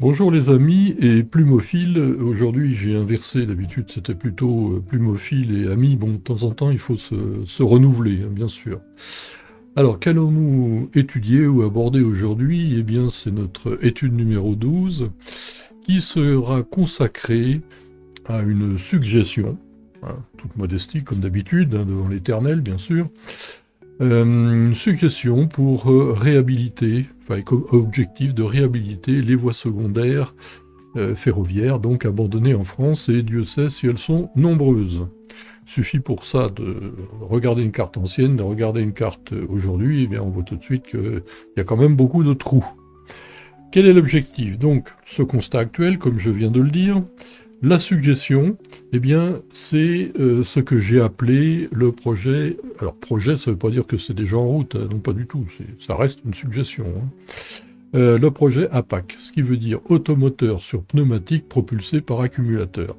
Bonjour les amis et plumophiles. Aujourd'hui j'ai inversé, d'habitude c'était plutôt plumophile et amis. Bon, de temps en temps il faut se renouveler, hein, bien sûr. Alors qu'allons-nous étudier ou aborder aujourd'hui? Eh bien c'est notre étude numéro 12 qui sera consacrée à une suggestion, hein, toute modestie comme d'habitude, hein, devant l'Éternel bien sûr. Une suggestion pour réhabiliter, enfin avec objectif de réhabiliter les voies secondaires ferroviaires, donc abandonnées en France, et Dieu sait si elles sont nombreuses. Il suffit pour ça de regarder une carte ancienne, de regarder une carte aujourd'hui, et bien on voit tout de suite qu'il y a quand même beaucoup de trous. Quel est l'objectif? Donc, ce constat actuel, comme je viens de le dire. La suggestion, eh bien, c'est ce que j'ai appelé le projet. Alors, projet, ça ne veut pas dire que c'est déjà en route, hein, non pas du tout, ça reste une suggestion, hein. Le projet APAC, ce qui veut dire automoteur sur pneumatique propulsé par accumulateur.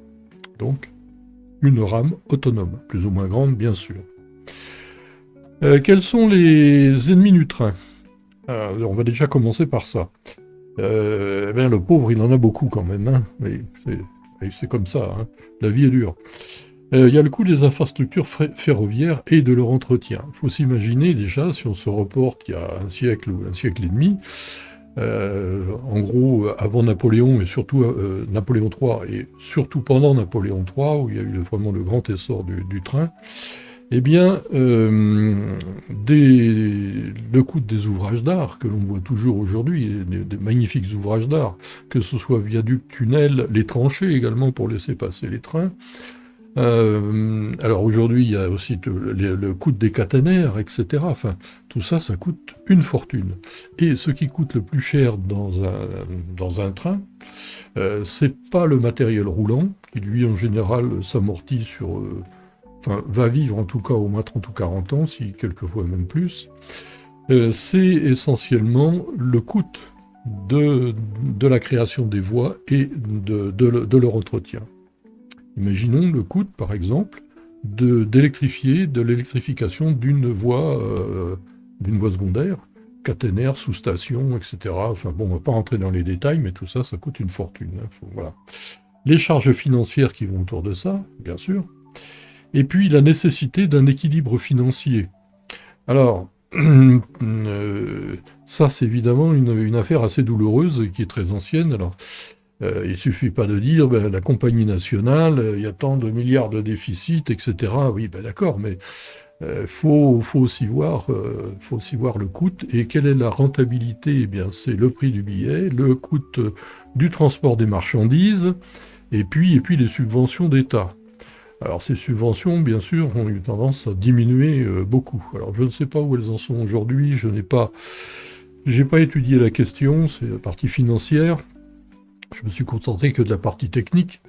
Donc, une rame autonome, plus ou moins grande, bien sûr. Quels sont les ennemis du train? On va déjà commencer par ça. Eh bien, le pauvre, il en a beaucoup quand même, hein, mais c'est comme ça, hein. La vie est dure. Il y a le coût des infrastructures ferroviaires et de leur entretien. Il faut s'imaginer déjà, si on se reporte il y a un siècle ou un siècle et demi, en gros, avant Napoléon, mais surtout Napoléon III, et surtout pendant Napoléon III, où il y a eu vraiment le grand essor du train, eh bien, le coût des ouvrages d'art, que l'on voit toujours aujourd'hui, des magnifiques ouvrages d'art, que ce soit viaducs, tunnels, les tranchées également pour laisser passer les trains. Alors aujourd'hui, il y a aussi le coût des caténaires, etc. Enfin, tout ça, ça coûte une fortune. Et ce qui coûte le plus cher dans un train, c'est pas le matériel roulant, qui lui, en général, s'amortit sur... enfin, va vivre en tout cas au moins 30 ou 40 ans, si quelquefois même plus. C'est essentiellement le coût de la création des voies et de leur entretien. Imaginons le coût, par exemple, de l'électrification d'une voie secondaire, caténaire, sous-station, etc. Enfin bon, on ne va pas rentrer dans les détails, mais tout ça, ça coûte une fortune, hein. Voilà. Les charges financières qui vont autour de ça, bien sûr. Et puis la nécessité d'un équilibre financier. Alors, ça c'est évidemment une affaire assez douloureuse et qui est très ancienne. Alors, il ne suffit pas de dire, ben, la compagnie nationale, il y a tant de milliards de déficit, etc. Oui, ben, d'accord, mais faut aussi voir le coût. Et quelle est la rentabilité? Eh bien, c'est le prix du billet, le coût du transport des marchandises, et puis les subventions d'État. Alors ces subventions, bien sûr, ont eu tendance à diminuer beaucoup. Alors je ne sais pas où elles en sont aujourd'hui, j'ai pas étudié la question, c'est la partie financière. Je me suis contenté que de la partie technique.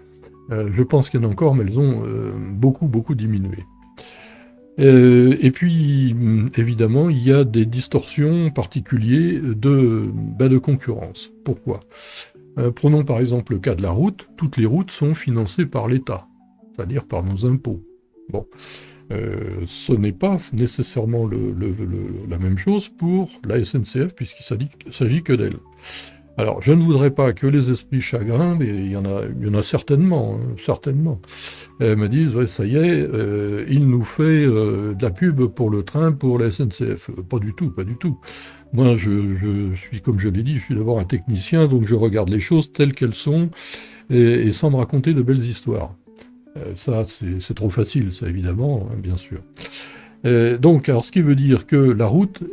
Je pense qu'il y en a encore, mais elles ont beaucoup diminué. Et puis, évidemment, il y a des distorsions particulières de concurrence. Pourquoi? Prenons par exemple le cas de la route. Toutes les routes sont financées par l'État, c'est-à-dire par nos impôts. Bon, ce n'est pas nécessairement la même chose pour la SNCF, puisqu'il s'agit que d'elle. Alors, je ne voudrais pas que les esprits chagrins, mais il y en a certainement, hein, certainement, me disent, ouais, ça y est, il nous fait de la pub pour le train, pour la SNCF. Pas du tout, pas du tout. Moi, je suis, comme je l'ai dit, je suis d'abord un technicien, donc je regarde les choses telles qu'elles sont, et sans me raconter de belles histoires. Ça, c'est trop facile, ça, évidemment, hein, bien sûr. Donc, alors, ce qui veut dire que la route,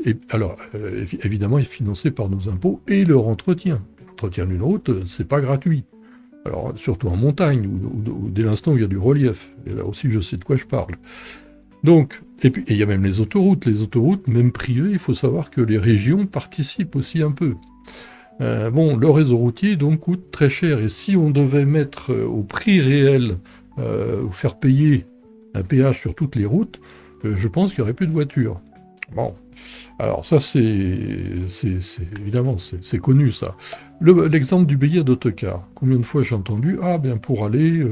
évidemment, est financée par nos impôts et leur entretien. L'entretien d'une route, c'est pas gratuit. Alors, surtout en montagne, ou dès l'instant où il y a du relief. Et là aussi, je sais de quoi je parle. Donc, et puis, il y a même les autoroutes. Les autoroutes, même privées, il faut savoir que les régions participent aussi un peu. Bon, le réseau routier, donc, coûte très cher. Et si on devait mettre au prix réel, ou faire payer un péage sur toutes les routes, je pense qu'il n'y aurait plus de voitures. Bon, alors ça évidemment, c'est connu ça. L'exemple du billet d'autocar. Combien de fois j'ai entendu, ah bien pour aller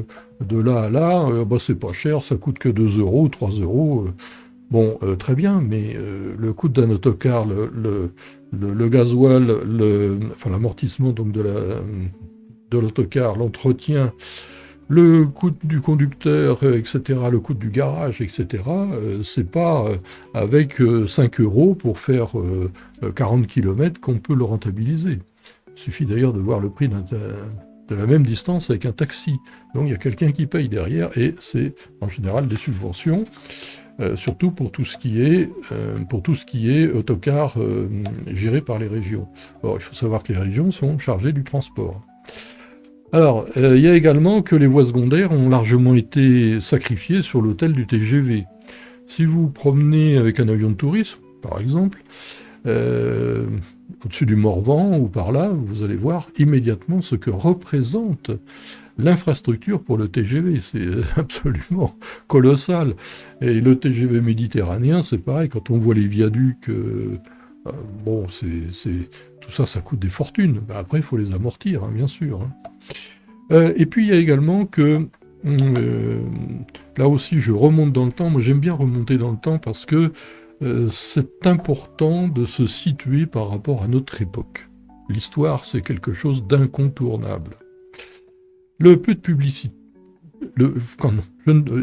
de là à là, bah, c'est pas cher, ça coûte que 2 euros, 3 euros. Bon, très bien, mais le coût d'un autocar, le gasoil, enfin l'amortissement donc de l'autocar, l'entretien, le coût du conducteur, etc., le coût du garage, etc., c'est pas avec 5 euros pour faire 40 km qu'on peut le rentabiliser. Il suffit d'ailleurs de voir le prix de la même distance avec un taxi. Donc il y a quelqu'un qui paye derrière et c'est en général des subventions, surtout pour tout ce qui est autocar géré par les régions. Or, il faut savoir que les régions sont chargées du transport. Alors, il y a également que les voies secondaires ont largement été sacrifiées sur l'autel du TGV. Si vous vous promenez avec un avion de tourisme, par exemple, au-dessus du Morvan ou par là, vous allez voir immédiatement ce que représente l'infrastructure pour le TGV. C'est absolument colossal. Et le TGV méditerranéen, c'est pareil, quand on voit les viaducs, bon, tout ça, ça coûte des fortunes. Ben après, il faut les amortir, hein, bien sûr. Hein. Et puis, il y a également que, là aussi, je remonte dans le temps. Moi, j'aime bien remonter dans le temps parce que c'est important de se situer par rapport à notre époque. L'histoire, c'est quelque chose d'incontournable. Le peu de publicité,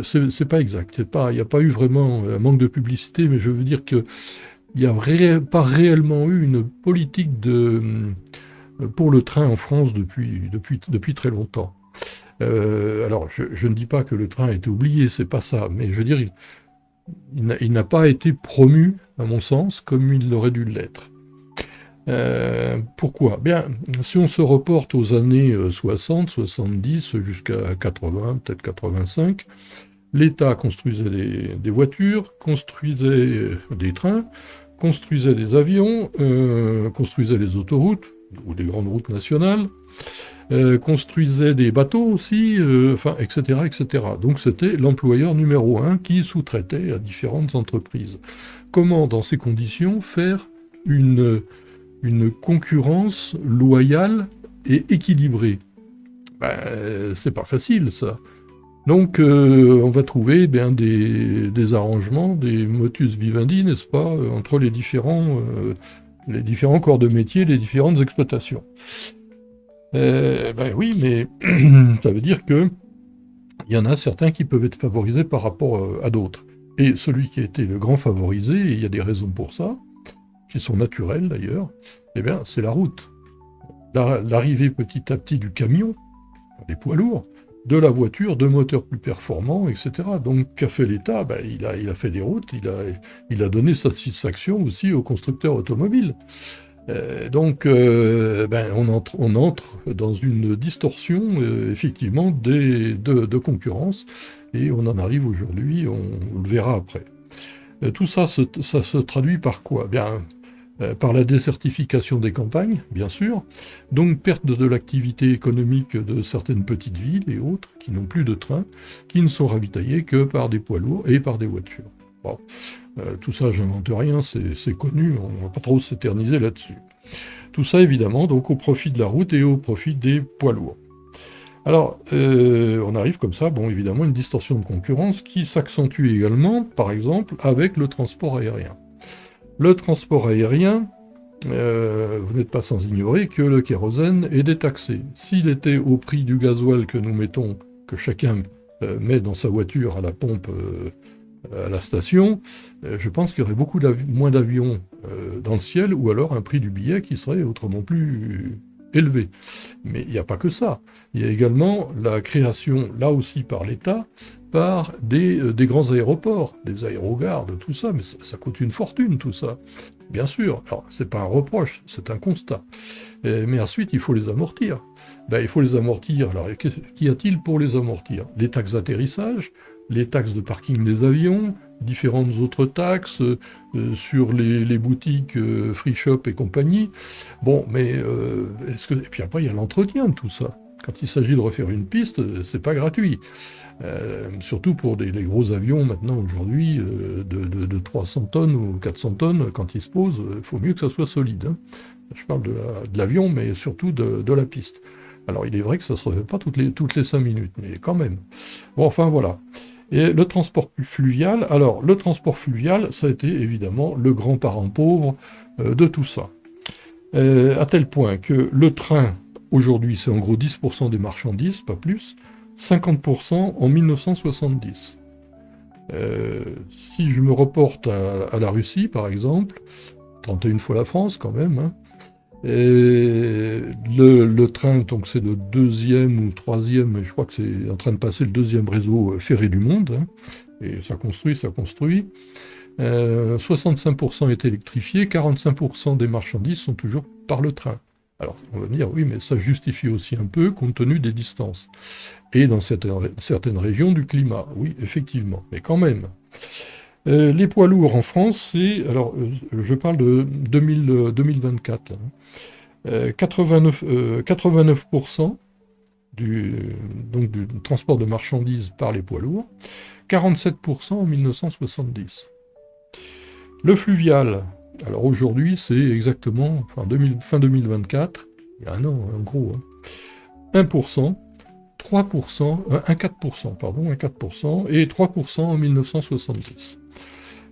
c'est pas exact, il n'y a pas eu vraiment un manque de publicité, mais je veux dire qu'il n'y a pas réellement eu une politique pour le train en France depuis très longtemps. Alors, je ne dis pas que le train a été oublié, c'est pas ça, mais je veux dire, il n'a pas été promu, à mon sens, comme il aurait dû l'être. Pourquoi ? Bien, si on se reporte aux années 60, 70, jusqu'à 80, peut-être 85, l'État construisait des voitures, construisait des trains, construisait des avions, construisait des autoroutes, ou des grandes routes nationales, construisait des bateaux aussi, enfin, etc., etc. Donc c'était l'employeur numéro 1 qui sous-traitait à différentes entreprises. Comment, dans ces conditions, faire une concurrence loyale et équilibrée? C'est pas facile, ça. Donc, on va trouver des arrangements, des motus vivendi, n'est-ce pas, entre les différents corps de métier, les différentes exploitations. Oui, mais ça veut dire que il y en a certains qui peuvent être favorisés par rapport à d'autres. Et celui qui a été le grand favorisé, et il y a des raisons pour ça, qui sont naturelles d'ailleurs, c'est la route. L'arrivée petit à petit du camion, des poids lourds, de la voiture, de moteurs plus performants, etc. Donc, qu'a fait l'État ? Il a fait des routes, il a donné satisfaction aussi aux constructeurs automobiles. Donc, on entre dans une distorsion, effectivement, de concurrence, et on en arrive aujourd'hui, on le verra après. Tout ça, ça se traduit par quoi ? Par la désertification des campagnes, bien sûr, donc perte de l'activité économique de certaines petites villes et autres qui n'ont plus de trains, qui ne sont ravitaillés que par des poids lourds et par des voitures. Bon, tout ça, j'invente rien, c'est connu, on ne va pas trop s'éterniser là-dessus. Tout ça, évidemment, donc au profit de la route et au profit des poids lourds. Alors, on arrive comme ça, évidemment, à une distorsion de concurrence qui s'accentue également, par exemple, avec le transport aérien. Le transport aérien, vous n'êtes pas sans ignorer que le kérosène est détaxé. S'il était au prix du gasoil que nous mettons, que chacun met dans sa voiture à la pompe à la station, je pense qu'il y aurait beaucoup moins d'avions dans le ciel, ou alors un prix du billet qui serait autrement plus élevé. Mais il n'y a pas que ça. Il y a également la création, là aussi par l'État, par des grands aéroports, des aérogares, tout ça, mais ça coûte une fortune, tout ça. Bien sûr, alors c'est pas un reproche, c'est un constat. Mais ensuite, il faut les amortir. Il faut les amortir. Alors, qu'y a-t-il pour les amortir ? Les taxes d'atterrissage, les taxes de parking des avions, différentes autres taxes sur les boutiques free shop et compagnie. Et puis après, il y a l'entretien de tout ça. Quand il s'agit de refaire une piste, c'est pas gratuit. Surtout pour les gros avions maintenant aujourd'hui de 300 tonnes ou 400 tonnes, quand ils se posent, il faut mieux que ça soit solide. Hein. Je parle de l'avion, mais surtout de la piste. Alors il est vrai que ça ne se refait pas toutes les 5 minutes, mais quand même. Voilà. Et le transport fluvial, ça a été évidemment le grand parent pauvre de tout ça. À tel point que le train, aujourd'hui, c'est en gros 10% des marchandises, pas plus, 50% en 1970. Si je me reporte à la Russie, par exemple, 31 fois la France quand même, hein, et le train, donc c'est le deuxième ou troisième, je crois que c'est en train de passer le deuxième réseau ferré du monde, hein, et ça construit, ça construit. 65% est électrifié, 45% des marchandises sont toujours par le train. Alors, on va me dire, oui, mais ça justifie aussi un peu compte tenu des distances. Et dans certaines régions du climat, oui, effectivement, mais quand même. Les poids lourds en France, c'est, alors je parle de 2024, là, hein. 89% donc du transport de marchandises par les poids lourds, 47% en 1970. Le fluvial, alors aujourd'hui c'est exactement, fin 2024, il y a un an en gros, hein, 1%, 3%, 1,4%, pardon, 1,4%, et 3% en 1970.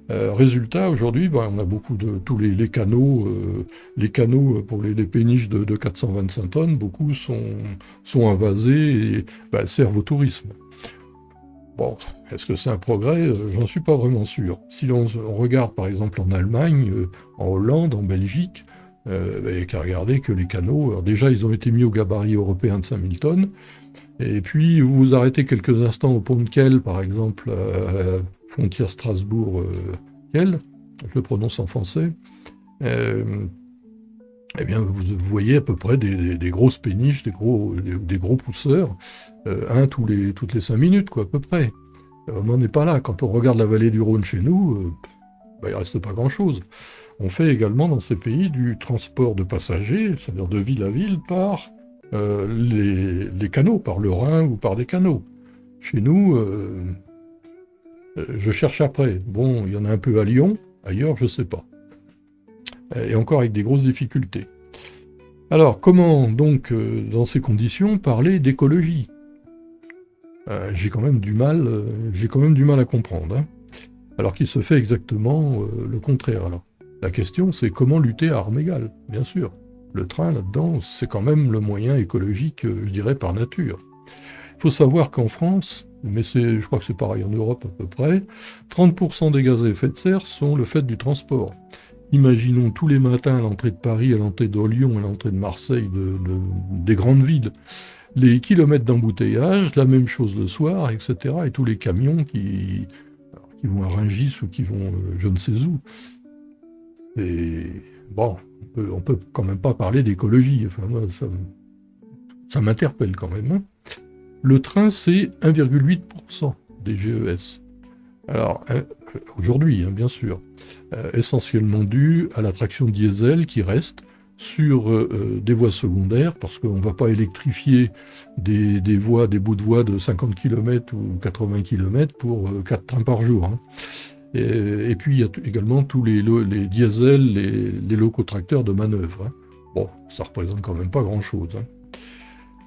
Résultat, aujourd'hui, on a beaucoup de tous les canaux pour les péniches de 425 tonnes, beaucoup sont invasés et servent au tourisme. Bon, est-ce que c'est un progrès? J'en suis pas vraiment sûr. Si on regarde par exemple en Allemagne, en Hollande, en Belgique, il n'y a qu'à regarder que les canaux, alors déjà ils ont été mis au gabarit européen de 5000 tonnes, et puis vous vous arrêtez quelques instants au pont de Kiel, par exemple, frontière Strasbourg-Kiel, je le prononce en français, eh bien vous voyez à peu près des grosses péniches, des gros pousseurs, toutes les 5 minutes, quoi, à peu près. On n'en est pas là. Quand on regarde la vallée du Rhône chez nous, il ne reste pas grand-chose. On fait également dans ces pays du transport de passagers, c'est-à-dire de ville à ville, par les canaux, par le Rhin ou par des canaux. Chez nous, je cherche après. Bon, il y en a un peu à Lyon, ailleurs, je ne sais pas. Et encore avec des grosses difficultés. Alors, comment donc, dans ces conditions, parler d'écologie? J'ai quand même du mal à comprendre, hein. Alors qu'il se fait exactement le contraire. Alors, la question, c'est comment lutter à armes égales, bien sûr. Le train, là-dedans, c'est quand même le moyen écologique, je dirais, par nature. Il faut savoir qu'en France, mais je crois que c'est pareil en Europe à peu près, 30% des gaz à effet de serre sont le fait du transport. Imaginons tous les matins à l'entrée de Paris, à l'entrée de Lyon, à l'entrée de Marseille, des grandes villes, les kilomètres d'embouteillage, la même chose le soir, etc. Et tous les camions qui vont à Rungis ou qui vont je ne sais où. Et bon, on peut quand même pas parler d'écologie. Enfin, moi, ça m'interpelle quand même, hein. Le train, c'est 1,8% des GES. Alors, aujourd'hui, hein, bien sûr, essentiellement dû à l'attraction diesel qui reste sur des voies secondaires, parce qu'on ne va pas électrifier des bouts de voies de 50 km ou 80 km pour 4 trains par jour, hein. Et puis il y a également tous les diesels, les locotracteurs de manœuvre, hein. Bon, ça représente quand même pas grand-chose, hein.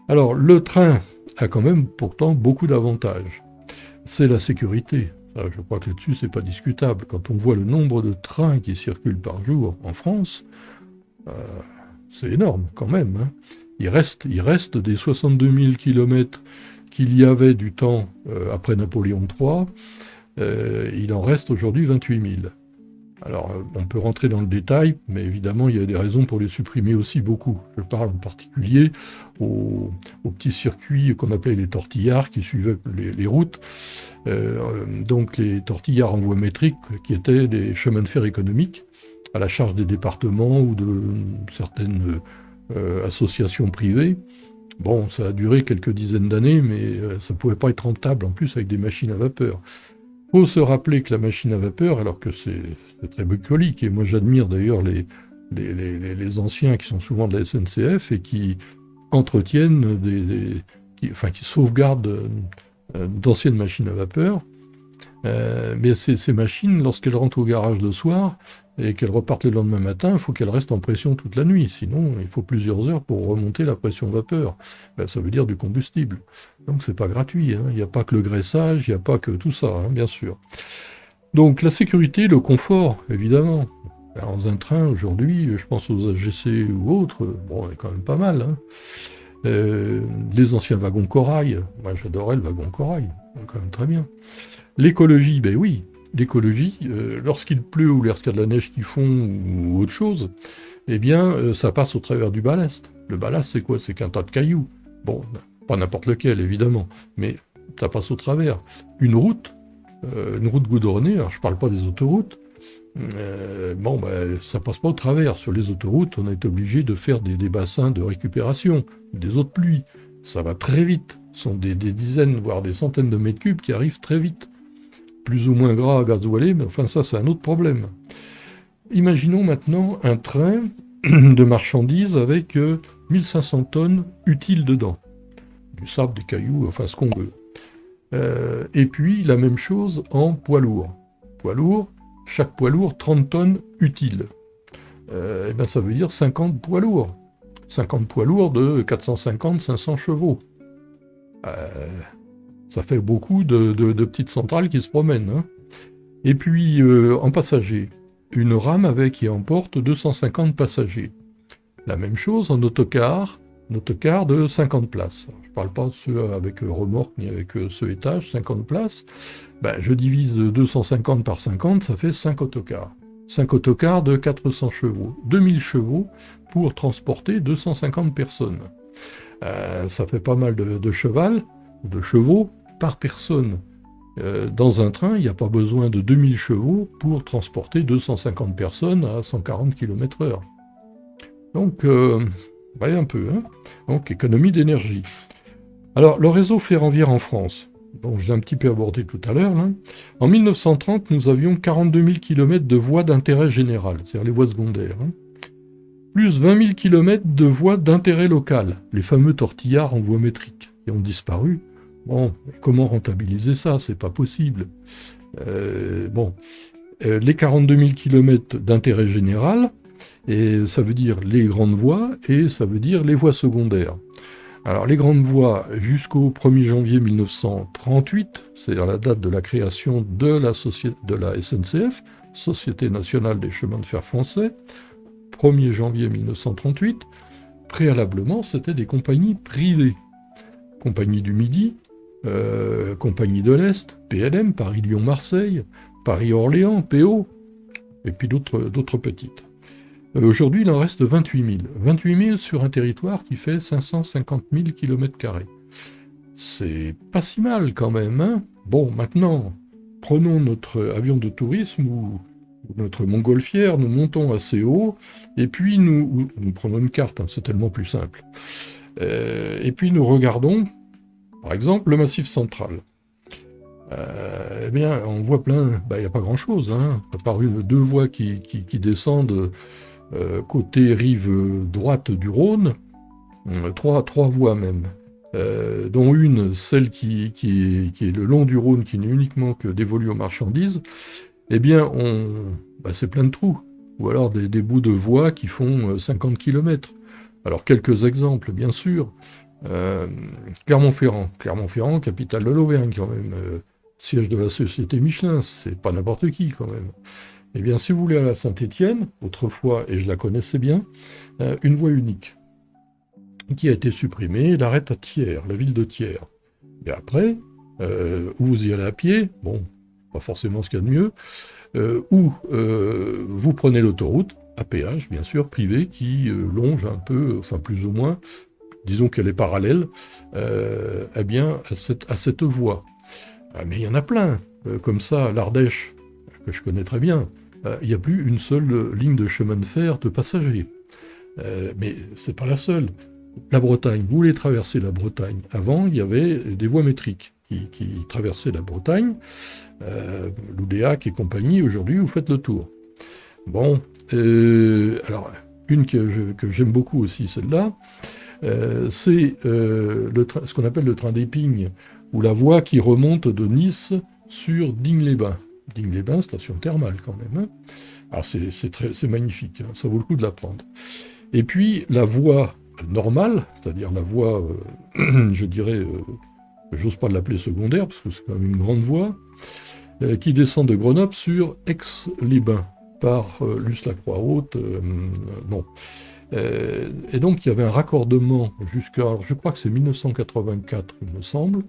Alors, le train a quand même pourtant beaucoup d'avantages. C'est la sécurité. Je crois que là-dessus, c'est pas discutable. Quand on voit le nombre de trains qui circulent par jour en France, c'est énorme quand même, hein. Il reste des 62 000 km qu'il y avait du temps après Napoléon III, il en reste aujourd'hui 28 000. Alors, on peut rentrer dans le détail, mais évidemment, il y a des raisons pour les supprimer aussi beaucoup. Je parle en particulier aux petits circuits qu'on appelait les tortillards qui suivaient les routes. Donc, les tortillards en voie métrique qui étaient des chemins de fer économiques à la charge des départements ou de certaines associations privées. Bon, ça a duré quelques dizaines d'années, mais ça ne pouvait pas être rentable, en plus avec des machines à vapeur. Il faut se rappeler que la machine à vapeur, alors que c'est très bucolique, et moi j'admire d'ailleurs les anciens qui sont souvent de la SNCF et qui entretiennent, qui sauvegardent d'anciennes machines à vapeur. Mais ces machines, lorsqu'elles rentrent au garage le soir et qu'elles repartent le lendemain matin, il faut qu'elles restent en pression toute la nuit. Sinon, il faut plusieurs heures pour remonter la pression vapeur. Ça veut dire du combustible. Donc c'est pas gratuit, hein. Il n'y a pas que le graissage, il n'y a pas que tout ça, hein, bien sûr. Donc la sécurité, le confort, évidemment. Dans un train, aujourd'hui, je pense aux AGC ou autres, bon, on est quand même pas mal, hein. Les anciens wagons corail, moi j'adorais le wagon corail, quand même très bien. L'écologie, ben oui, l'écologie, lorsqu'il pleut ou lorsqu'il y a de la neige qui fond ou autre chose, eh bien, ça passe au travers du ballast. Le ballast, c'est quoi? C'est qu'un tas de cailloux. Bon, pas n'importe lequel, évidemment, mais ça passe au travers. Une route goudronnée, alors je parle pas des autoroutes, bon, ben, ça passe pas au travers. Sur les autoroutes, on est obligé de faire des bassins de récupération, des eaux de pluie. Ça va très vite. Ce sont des dizaines, voire des centaines de mètres cubes qui arrivent très vite. Plus ou moins gras à gasoilé, mais enfin ça, c'est un autre problème. Imaginons maintenant un train de marchandises avec 1500 tonnes utiles dedans. Du sable, des cailloux, enfin ce qu'on veut. Et puis la même chose en poids lourd. Chaque poids lourd, 30 tonnes utiles. Et ben ça veut dire 50 poids lourds. 50 poids lourds de 450-500 chevaux. Ça fait beaucoup de petites centrales qui se promènent, hein. Et puis en passagers, une rame qui emporte 250 passagers. La même chose en autocar de 50 places. Je ne parle pas de ceux avec remorque ni avec ceux étage, 50 places. Ben, je divise 250 par 50, ça fait 5 autocars. 5 autocars de 400 chevaux. 2000 chevaux pour transporter 250 personnes. Ça fait pas mal de chevaux par personne. Dans un train, il n'y a pas besoin de 2000 chevaux pour transporter 250 personnes à 140 km/h. Donc, voyez un peu, hein. Donc, économie d'énergie. Alors, le réseau ferroviaire en France, dont je l'ai un petit peu abordé tout à l'heure, là, en 1930, nous avions 42 000 km de voies d'intérêt général, c'est-à-dire les voies secondaires, hein, plus 20 000 km de voies d'intérêt local, les fameux tortillards en voie métrique, qui ont disparu. Bon, comment rentabiliser ça? C'est pas possible. Les 42 000 km d'intérêt général, et ça veut dire les grandes voies, et ça veut dire les voies secondaires. Alors les grandes voies, jusqu'au 1er janvier 1938, c'est-à-dire la date de la création de la SNCF, Société nationale des chemins de fer français, 1er janvier 1938, préalablement, c'était des compagnies privées. Compagnie du Midi, Compagnie de l'Est, PLM, Paris-Lyon-Marseille, Paris-Orléans, PO, et puis d'autres petites. Aujourd'hui, il en reste 28 000. 28 000 sur un territoire qui fait 550 000 km². C'est pas si mal quand même, hein. Bon, maintenant, prenons notre avion de tourisme ou notre montgolfière, nous montons assez haut, et puis nous prenons une carte, hein, c'est tellement plus simple. Et puis nous regardons, par exemple, le Massif central. Eh bien, on voit plein, il n'y a pas grand-chose, hein, à part deux voies qui descendent côté rive droite du Rhône, trois voies même, dont une, celle qui est le long du Rhône, qui n'est uniquement que dévolue aux marchandises. Eh bien, c'est plein de trous, ou alors des bouts de voies qui font 50 km. Alors, quelques exemples, bien sûr. Clermont-Ferrand, capitale de l'Auvergne, quand même, siège de la société Michelin, c'est pas n'importe qui, quand même. Eh bien, si vous voulez aller à Saint-Étienne, autrefois, et je la connaissais bien, une voie unique, qui a été supprimée, elle arrête à Thiers, la ville de Thiers. Et après, où vous y allez à pied, bon, pas forcément ce qu'il y a de mieux, ou vous prenez l'autoroute, à péage, bien sûr, privée, qui longe un peu, enfin plus ou moins, disons qu'elle est parallèle, eh bien, à cette voie. Mais il y en a plein, comme ça, l'Ardèche, que je connais très bien, il n'y a plus une seule ligne de chemin de fer de passagers. Mais c'est pas la seule. La Bretagne, vous voulez traverser la Bretagne. Avant, il y avait des voies métriques qui traversaient la Bretagne, l'Oudéac et compagnie. Aujourd'hui, vous faites le tour. Bon, alors, une que j'aime beaucoup aussi, celle-là, c'est ce qu'on appelle le train d'Épingle, ou la voie qui remonte de Nice sur Digne-les-Bains. Digne-les-Bains, station thermale quand même, hein. Alors c'est magnifique, hein, ça vaut le coup de la prendre. Et puis la voie normale, c'est-à-dire la voie, je dirais, j'ose pas l'appeler secondaire, parce que c'est quand même une grande voie, qui descend de Grenoble sur Aix-les-Bains. par Luce-la-Croix-Haute, non. Et donc il y avait un raccordement jusqu'à, je crois que c'est 1984, il me semble,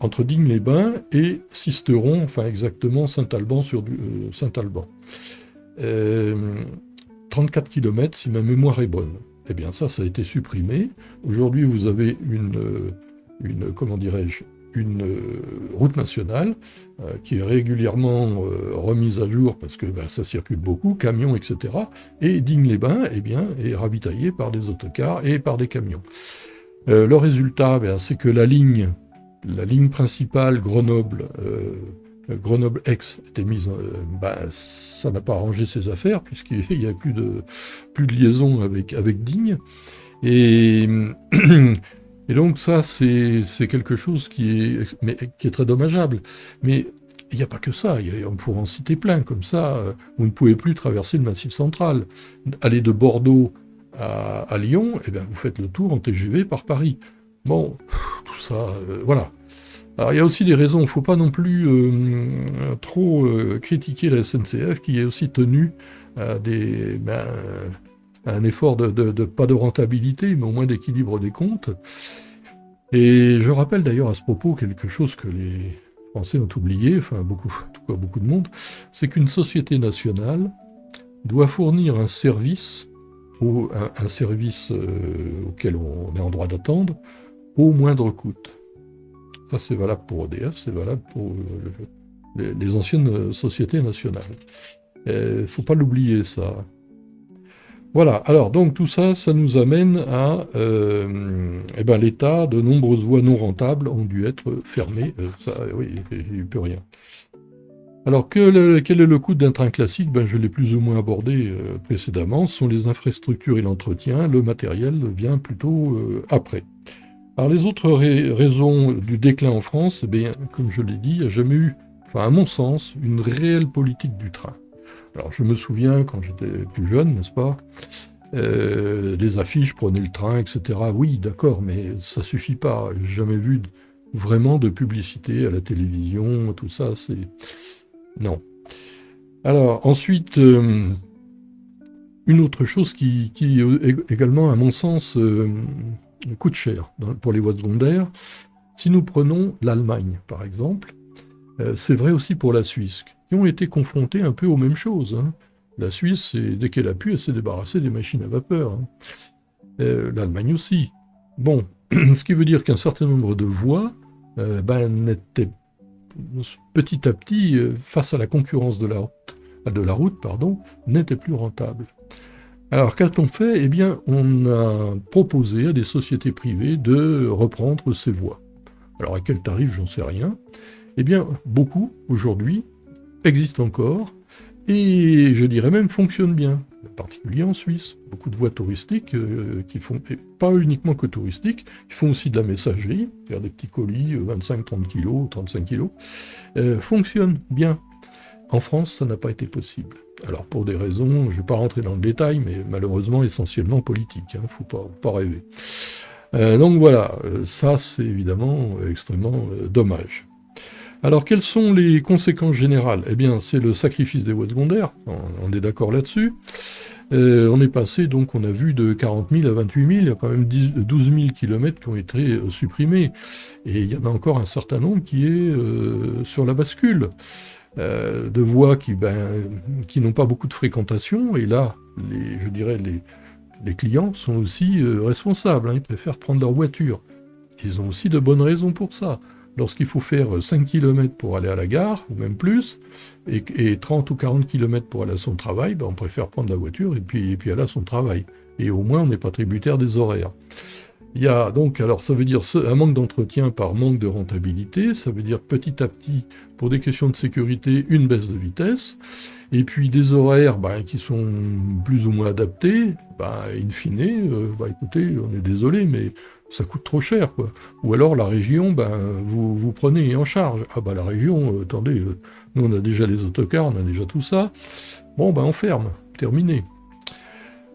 entre Digne-les-Bains et Sisteron, enfin exactement Saint-Alban sur Saint-Alban. 34 km si ma mémoire est bonne. Eh bien ça a été supprimé. Aujourd'hui vous avez comment dirais-je, une route nationale qui est régulièrement remise à jour parce que ça circule beaucoup, camions, etc. Et Digne-les-Bains est ravitaillé par des autocars et par des camions. Le résultat, c'est que la ligne principale Grenoble-Aix était mise, ça n'a pas arrangé ses affaires puisqu'il n'y avait plus de liaison avec Digne. Et donc ça, c'est quelque chose qui est très dommageable. Mais il n'y a pas que ça, on pourrait en citer plein. Comme ça, vous ne pouvez plus traverser le Massif central. Aller de Bordeaux à Lyon, vous faites le tour en TGV par Paris. Bon, tout ça, voilà. Alors il y a aussi des raisons, il ne faut pas non plus trop critiquer la SNCF qui est aussi tenue à un effort pas de rentabilité, mais au moins d'équilibre des comptes. Et je rappelle d'ailleurs à ce propos quelque chose que les Français ont oublié, enfin beaucoup de monde, c'est qu'une société nationale doit fournir un service, auquel on est en droit d'attendre, au moindre coût. Ça c'est valable pour EDF, c'est valable pour les anciennes sociétés nationales. Il ne faut pas l'oublier ça. Voilà, alors donc tout ça, ça nous amène à l'état de nombreuses voies non rentables ont dû être fermées, oui, il n'y a plus rien. Alors quel est le coût d'un train classique? Je l'ai plus ou moins abordé précédemment, ce sont les infrastructures et l'entretien, le matériel vient plutôt après. Alors les autres raisons du déclin en France, comme je l'ai dit, il n'y a jamais eu, à mon sens, une réelle politique du train. Alors je me souviens, quand j'étais plus jeune, n'est-ce pas, les affiches, prenez le train, etc. Oui, d'accord, mais ça suffit pas. J'ai jamais vu vraiment de publicité à la télévision, tout ça, c'est... Non. Alors, ensuite, une autre chose qui également, à mon sens, coûte cher pour les voies secondaires, si nous prenons l'Allemagne, par exemple, c'est vrai aussi pour la Suisse, qui ont été confrontés un peu aux mêmes choses. Hein. La Suisse, dès qu'elle a pu, elle s'est débarrassée des machines à vapeur. Hein. L'Allemagne aussi. Bon, ce qui veut dire qu'un certain nombre de voies n'étaient petit à petit, face à la concurrence de la route, n'étaient plus rentables. Alors qu'a-t-on fait? On a proposé à des sociétés privées de reprendre ces voies. Alors à quel tarif, j'en sais rien. Beaucoup, aujourd'hui, existent encore, et je dirais même fonctionnent bien, en particulier en Suisse. Beaucoup de voies touristiques qui font, et pas uniquement que touristiques, qui font aussi de la messagerie, c'est-à-dire des petits colis, 25-30 kg, 35 kg, fonctionnent bien. En France, ça n'a pas été possible. Alors pour des raisons, je ne vais pas rentrer dans le détail, mais malheureusement essentiellement politiques, il ne faut pas rêver. Donc voilà, ça c'est évidemment extrêmement dommage. Alors, quelles sont les conséquences générales? C'est le sacrifice des voies secondaires, on est d'accord là-dessus. On est passé, donc, on a vu de 40 000 à 28 000, il y a quand même 12 000 km qui ont été supprimés. Et il y en a encore un certain nombre qui est sur la bascule. De voies qui n'ont pas beaucoup de fréquentation, et là, les clients sont aussi responsables, hein, ils préfèrent prendre leur voiture. Ils ont aussi de bonnes raisons pour ça. Lorsqu'il faut faire 5 km pour aller à la gare, ou même plus, et 30 ou 40 km pour aller à son travail, on préfère prendre la voiture et puis aller à son travail. Et au moins, on n'est pas tributaire des horaires. Il y a donc, alors ça veut dire un manque d'entretien par manque de rentabilité, ça veut dire petit à petit, pour des questions de sécurité, une baisse de vitesse, et puis des horaires qui sont plus ou moins adaptés, in fine, écoutez, on est désolé, mais ça coûte trop cher, quoi. Ou alors la région, vous prenez en charge. La région, attendez, nous on a déjà les autocars, on a déjà tout ça. Bon, on ferme, terminé.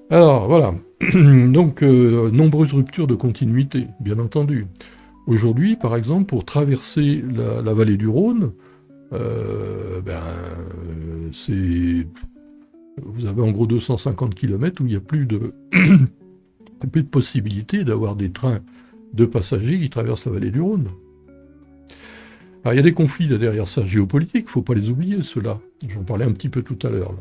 Alors, voilà. Donc, nombreuses ruptures de continuité, bien entendu. Aujourd'hui, par exemple, pour traverser la vallée du Rhône, vous avez en gros 250 km où il n'y a plus de possibilité d'avoir des trains de passagers qui traversent la vallée du Rhône. Alors, il y a des conflits là, derrière ça, géopolitiques, il ne faut pas les oublier, ceux-là. J'en parlais un petit peu tout à l'heure,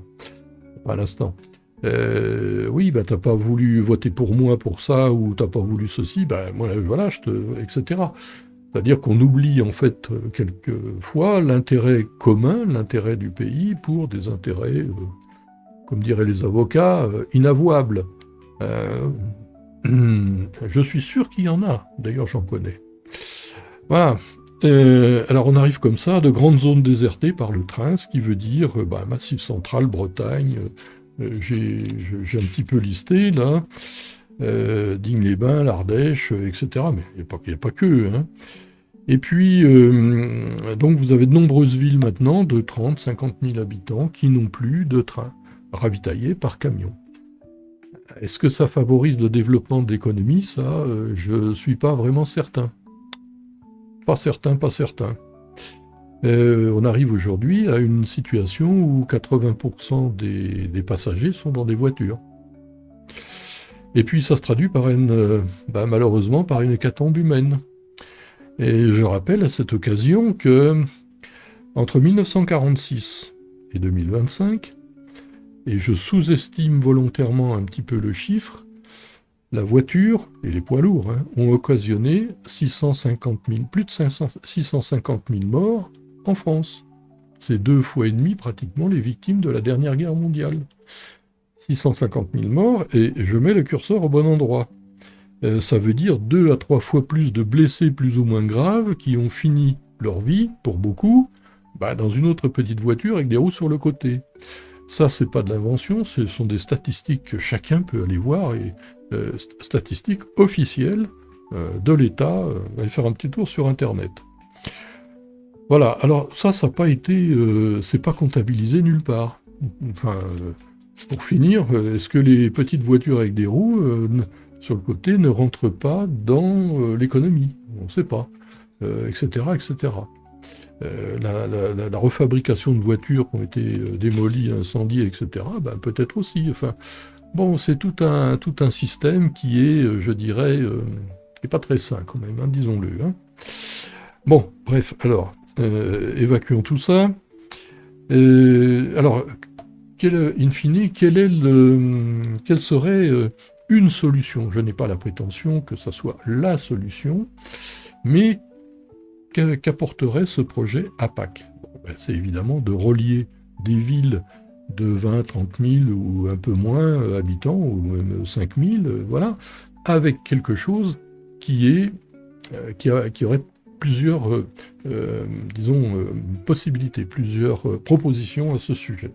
à l'instant. Oui, t'as pas voulu voter pour moi pour ça, ou t'as pas voulu ceci, moi, voilà, etc. C'est-à-dire qu'on oublie, en fait, quelquefois, l'intérêt commun, l'intérêt du pays, pour des intérêts, comme diraient les avocats, inavouables. Je suis sûr qu'il y en a, d'ailleurs j'en connais. Voilà. Alors on arrive comme ça à de grandes zones désertées par le train, ce qui veut dire Massif Central, Bretagne, j'ai un petit peu listé là, Digne-les-Bains, l'Ardèche, etc. Mais il n'y a pas que. Hein. Et puis, donc vous avez de nombreuses villes maintenant de 30, 50 000 habitants qui n'ont plus de train ravitaillés par camion. Est-ce que ça favorise le développement de l'économie? Ça, je ne suis pas vraiment certain. Pas certain. On arrive aujourd'hui à une situation où 80% des passagers sont dans des voitures. Et puis ça se traduit par malheureusement par une hécatombe humaine. Et je rappelle à cette occasion que entre 1946 et 2025, et je sous-estime volontairement un petit peu le chiffre, la voiture et les poids lourds ont occasionné plus de 650 000 morts en France. C'est 2,5 fois pratiquement les victimes de la dernière guerre mondiale. 650 000 morts, et je mets le curseur au bon endroit. Ça veut dire 2 à 3 fois plus de blessés plus ou moins graves qui ont fini leur vie, pour beaucoup, dans une autre petite voiture avec des roues sur le côté. Ça, c'est pas de l'invention, ce sont des statistiques que chacun peut aller voir, et statistiques officielles de l'État. Allez faire un petit tour sur Internet. Voilà, alors ça n'a pas été... c'est pas comptabilisé nulle part. Enfin, pour finir, est-ce que les petites voitures avec des roues sur le côté ne rentrent pas dans l'économie? On ne sait pas, etc., etc. La refabrication de voitures qui ont été démolies, incendiées, etc., peut-être aussi. Enfin, bon, c'est tout un système qui est, je dirais, qui n'est pas très sain quand même, disons-le. Hein. Bon, bref, alors, évacuons tout ça. Alors, in fine, quelle serait une solution? Je n'ai pas la prétention que ça soit la solution, mais qu'apporterait ce projet APAC? C'est évidemment de relier des villes de 20, 30 000 ou un peu moins habitants, ou même 5 000, voilà, avec quelque chose qui aurait plusieurs, possibilités, plusieurs propositions à ce sujet.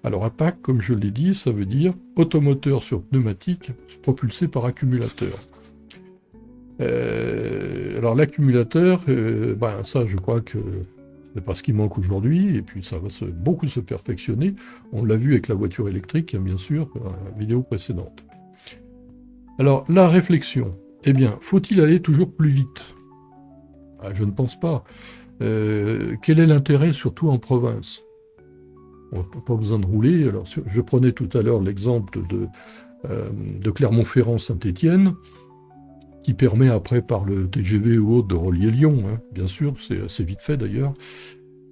Alors APAC, comme je l'ai dit, ça veut dire automoteur sur pneumatique propulsé par accumulateur. Alors l'accumulateur, ça je crois que c'est pas ce qui manque aujourd'hui, et puis ça va beaucoup se perfectionner. On l'a vu avec la voiture électrique, bien sûr, dans la vidéo précédente. Alors la réflexion, faut-il aller toujours plus vite? Je ne pense pas. Quel est l'intérêt, surtout en province? On n'a pas besoin de rouler. Alors, je prenais tout à l'heure l'exemple de Clermont-Ferrand-Saint-Étienne, qui permet après par le TGV ou autre de relier Lyon, bien sûr, c'est assez vite fait d'ailleurs.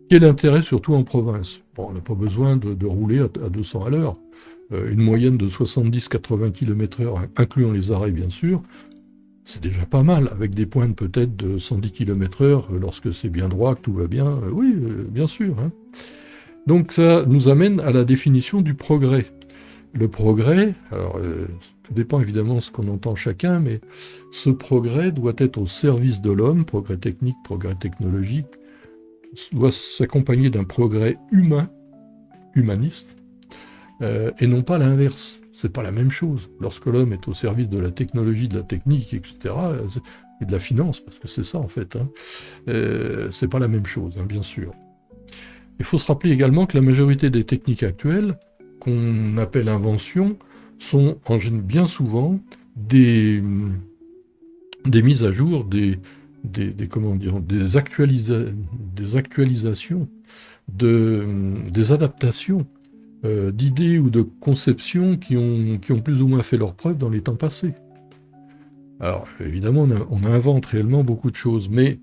Quel intérêt surtout en province? On n'a pas besoin de rouler à 200 à l'heure. Une moyenne de 70-80 km/h, incluant les arrêts bien sûr, c'est déjà pas mal, avec des pointes peut-être de 110 km/h lorsque c'est bien droit, que tout va bien, oui, bien sûr. Donc ça nous amène à la définition du progrès. Le progrès, alors tout dépend évidemment de ce qu'on entend chacun, mais ce progrès doit être au service de l'homme, progrès technique, progrès technologique, doit s'accompagner d'un progrès humain, humaniste, et non pas l'inverse. C'est pas la même chose. Lorsque l'homme est au service de la technologie, de la technique, etc., et de la finance, parce que c'est ça en fait, c'est pas la même chose, bien sûr. Il faut se rappeler également que la majorité des techniques actuelles, qu'on appelle inventions, sont bien souvent des mises à jour, des comment dire, des actualisations, des adaptations d'idées ou de conceptions qui ont plus ou moins fait leur preuve dans les temps passés. Alors, évidemment, on invente réellement beaucoup de choses, mais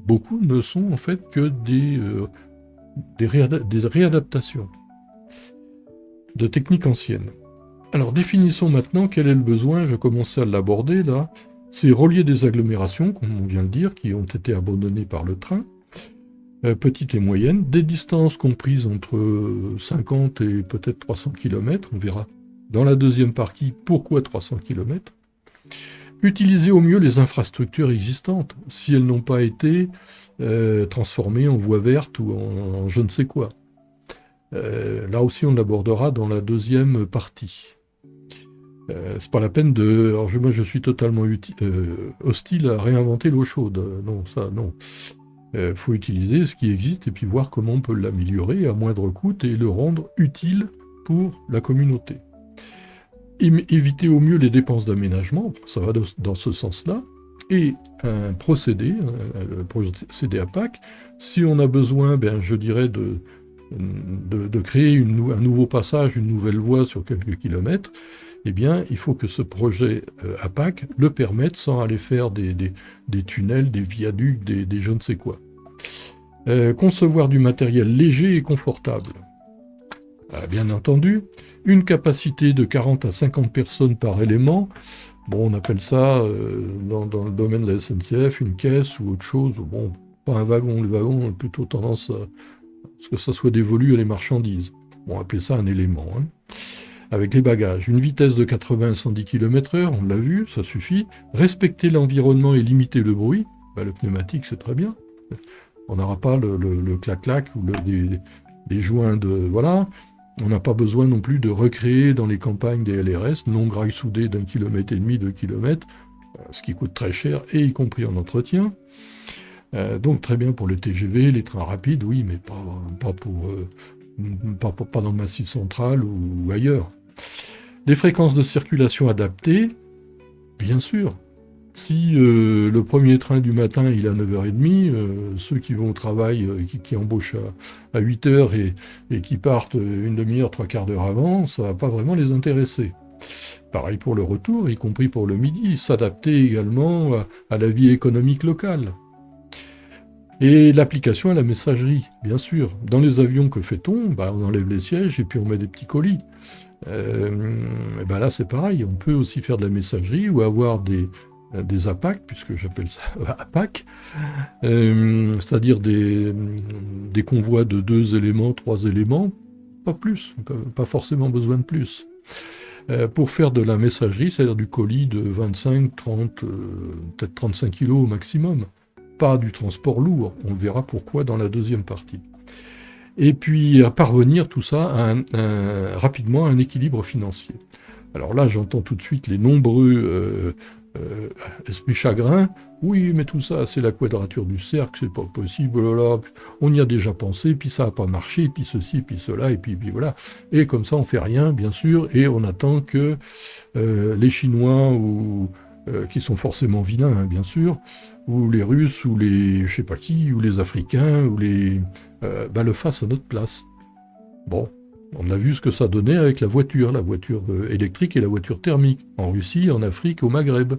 beaucoup ne sont en fait que des réadaptations de techniques anciennes. Alors, définissons maintenant quel est le besoin, je commençais à l'aborder là, c'est relier des agglomérations, comme on vient de dire, qui ont été abandonnées par le train, petites et moyennes, des distances comprises entre 50 et peut-être 300 km, on verra dans la deuxième partie pourquoi 300 km. Utiliser au mieux les infrastructures existantes, si elles n'ont pas été transformées en voies vertes ou en je ne sais quoi. Là aussi, on l'abordera dans la deuxième partie. C'est pas la peine de... Alors, moi, je suis totalement hostile à réinventer l'eau chaude. Non, ça, non. Faut utiliser ce qui existe et puis voir comment on peut l'améliorer à moindre coût et le rendre utile pour la communauté. Éviter au mieux les dépenses d'aménagement, ça va dans ce sens-là, et un procédé, le procédé APAC, si on a besoin, je dirais, de créer un nouveau passage, une nouvelle voie sur quelques kilomètres, eh bien, il faut que ce projet APAC le permette sans aller faire des tunnels, des viaducs, des je ne sais quoi. Concevoir du matériel léger et confortable. Bien entendu, une capacité de 40 à 50 personnes par élément, bon, on appelle ça, dans le domaine de la SNCF, une caisse ou autre chose, bon, pas un wagon, le wagon a plutôt tendance à ce que ça soit dévolu à les marchandises. Bon, on appelle ça un élément, hein. Avec les bagages, une vitesse de 80 à 110 km/h, on l'a vu, ça suffit. Respecter l'environnement et limiter le bruit, le pneumatique c'est très bien. On n'aura pas le clac-clac ou des joints de... Voilà. On n'a pas besoin non plus de recréer dans les campagnes des LRS, longues rails soudées d'1,5 km, 2 km, ce qui coûte très cher, et y compris en entretien. Donc très bien pour le TGV, les trains rapides, oui, mais pas dans le Massif central ou ailleurs. Les fréquences de circulation adaptées, bien sûr. Si le premier train du matin, il est à 9h30, ceux qui vont au travail, qui embauchent à 8h et qui partent une demi-heure, 3/4 d'heure avant, ça ne va pas vraiment les intéresser. Pareil pour le retour, y compris pour le midi, s'adapter également à la vie économique locale. Et l'application à la messagerie, bien sûr. Dans les avions, que fait-on ? On enlève les sièges et puis on met des petits colis. Là, c'est pareil, on peut aussi faire de la messagerie ou avoir des APAC, puisque j'appelle ça APAC, c'est-à-dire des convois de 2 éléments, 3 éléments, pas plus, pas forcément besoin de plus. Pour faire de la messagerie, c'est-à-dire du colis de 25, 30, peut-être 35 kg au maximum, pas du transport lourd, on verra pourquoi dans la deuxième partie. Et puis à parvenir tout ça rapidement à un équilibre financier. Alors là, j'entends tout de suite les nombreux esprits chagrins. Oui, mais tout ça, c'est la quadrature du cercle, c'est pas possible, là, on y a déjà pensé, puis ça n'a pas marché, puis ceci, puis cela, et puis voilà. Et comme ça, on fait rien, bien sûr, et on attend que les Chinois, qui sont forcément vilains, hein, bien sûr, ou les Russes, ou les je sais pas qui, ou les Africains, ou le fassent à notre place. Bon. On a vu ce que ça donnait avec la voiture électrique et la voiture thermique, en Russie, en Afrique, au Maghreb.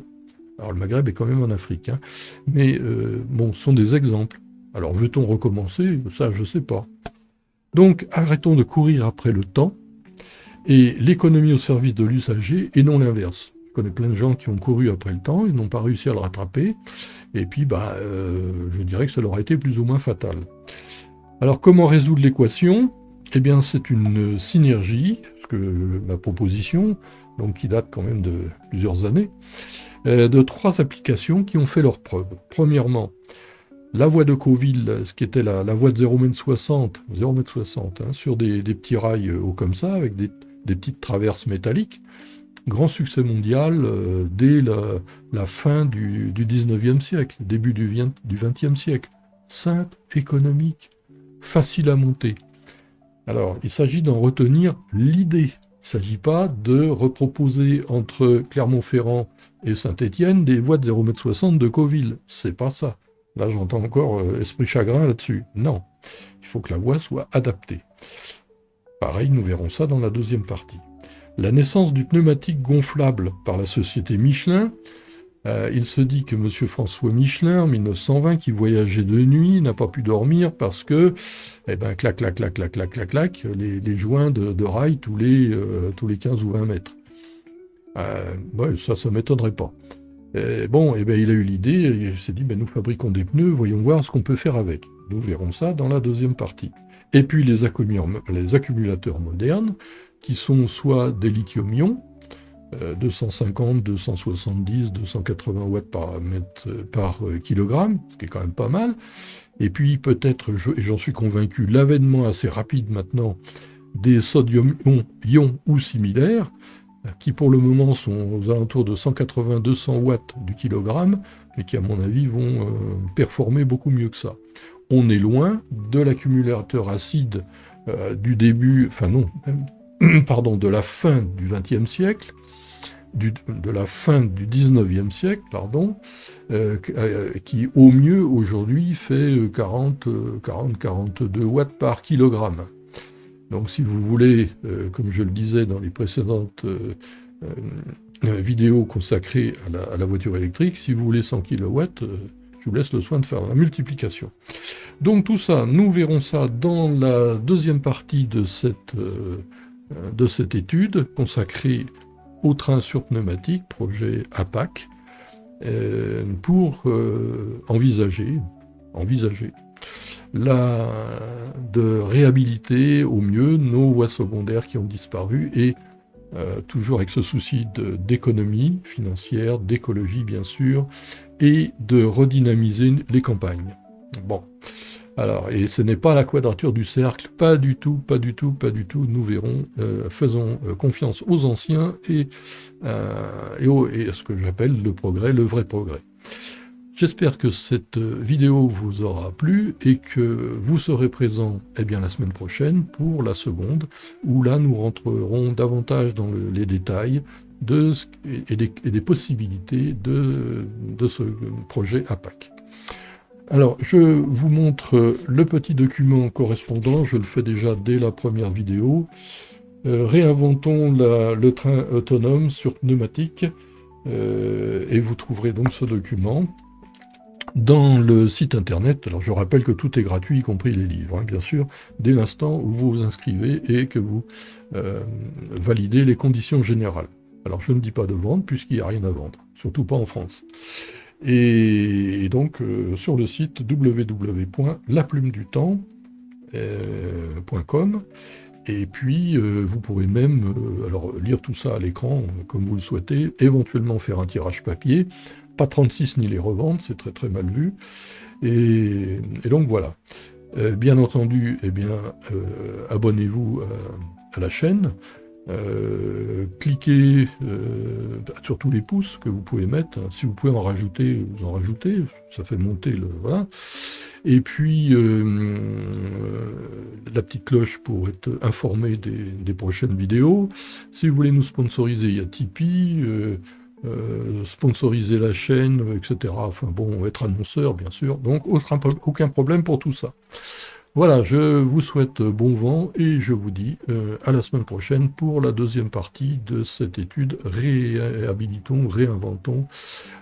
Alors le Maghreb est quand même en Afrique, hein. Mais ce sont des exemples. Alors veut-on recommencer ? Ça, je ne sais pas. Donc arrêtons de courir après le temps, et l'économie au service de l'usager, et non l'inverse. Je connais plein de gens qui ont couru après le temps, ils n'ont pas réussi à le rattraper, et puis je dirais que ça leur a été plus ou moins fatal. Alors comment résoudre l'équation ? Eh bien, c'est une synergie, ma proposition, donc qui date quand même de plusieurs années, de 3 applications qui ont fait leurs preuves. Premièrement, la voie de Cauville, ce qui était la voie de 0,60 m, hein, sur des petits rails hauts comme ça, avec des petites traverses métalliques. Grand succès mondial dès la fin du 19e siècle, début du 20e siècle. Simple, économique, facile à monter. Alors, il s'agit d'en retenir l'idée. Il ne s'agit pas de reproposer entre Clermont-Ferrand et Saint-Étienne des voies de 0,60 m de Cauville. C'est pas ça. Là, j'entends encore esprit chagrin là-dessus. Non, il faut que la voie soit adaptée. Pareil, nous verrons ça dans la deuxième partie. La naissance du pneumatique gonflable par la société Michelin. Il se dit que M. François Michelin, en 1920, qui voyageait de nuit, n'a pas pu dormir parce que, clac, clac, clac, clac, clac, clac, clac, les joints de rail tous les 15 ou 20 mètres. Ouais, ça m'étonnerait pas. Il a eu l'idée, il s'est dit, nous fabriquons des pneus, voyons voir ce qu'on peut faire avec. Nous verrons ça dans la deuxième partie. Et puis les accumulateurs modernes, qui sont soit des lithium-ion, 250, 270, 280 watts par kilogramme, ce qui est quand même pas mal. Et puis peut-être, et j'en suis convaincu, l'avènement assez rapide maintenant des sodium-ion ou similaires, qui pour le moment sont aux alentours de 180-200 watts du kilogramme, mais qui à mon avis vont performer beaucoup mieux que ça. On est loin de l'accumulateur acide du début, de la fin du XXe siècle, de la fin du XIXe siècle, qui au mieux aujourd'hui fait 40-42 watts par kilogramme. Donc si vous voulez, comme je le disais dans les précédentes vidéos consacrées à la voiture électrique, si vous voulez 100 kW, je vous laisse le soin de faire la multiplication. Donc tout ça, nous verrons ça dans la deuxième partie de cette étude consacrée au train sur pneumatique, projet APAC, pour envisager de réhabiliter au mieux nos voies secondaires qui ont disparu et toujours avec ce souci d'économie financière, d'écologie bien sûr, et de redynamiser les campagnes. Bon, alors, et ce n'est pas la quadrature du cercle, pas du tout, nous verrons, faisons confiance aux anciens et à ce que j'appelle le progrès, le vrai progrès. J'espère que cette vidéo vous aura plu et que vous serez présents la semaine prochaine pour la seconde, où là nous rentrerons davantage dans les détails et des possibilités de ce projet APAC. Alors, je vous montre le petit document correspondant, je le fais déjà dès la première vidéo. Réinventons le train autonome sur pneumatique, et vous trouverez donc ce document dans le site internet. Alors je rappelle que tout est gratuit, y compris les livres, bien sûr, dès l'instant où vous vous inscrivez et que vous validez les conditions générales. Alors je ne dis pas de vendre puisqu'il n'y a rien à vendre, surtout pas en France. Et donc sur le site www.laplumedutemps.com, et puis vous pourrez même lire tout ça à l'écran comme vous le souhaitez, éventuellement faire un tirage papier, pas 36 ni les revendre, c'est très très mal vu, et donc voilà. Bien entendu, abonnez-vous à la chaîne, cliquez sur tous les pouces que vous pouvez mettre, si vous pouvez en rajouter, vous en rajoutez, ça fait monter le... Voilà. Et puis la petite cloche pour être informé des prochaines vidéos. Si vous voulez nous sponsoriser, il y a Tipeee, sponsoriser la chaîne, etc. Être annonceur, bien sûr. Donc, aucun problème pour tout ça. Voilà, je vous souhaite bon vent et je vous dis à la semaine prochaine pour la deuxième partie de cette étude. Réinventons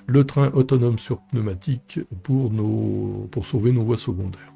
le train autonome sur pneumatique pour sauver nos voies secondaires.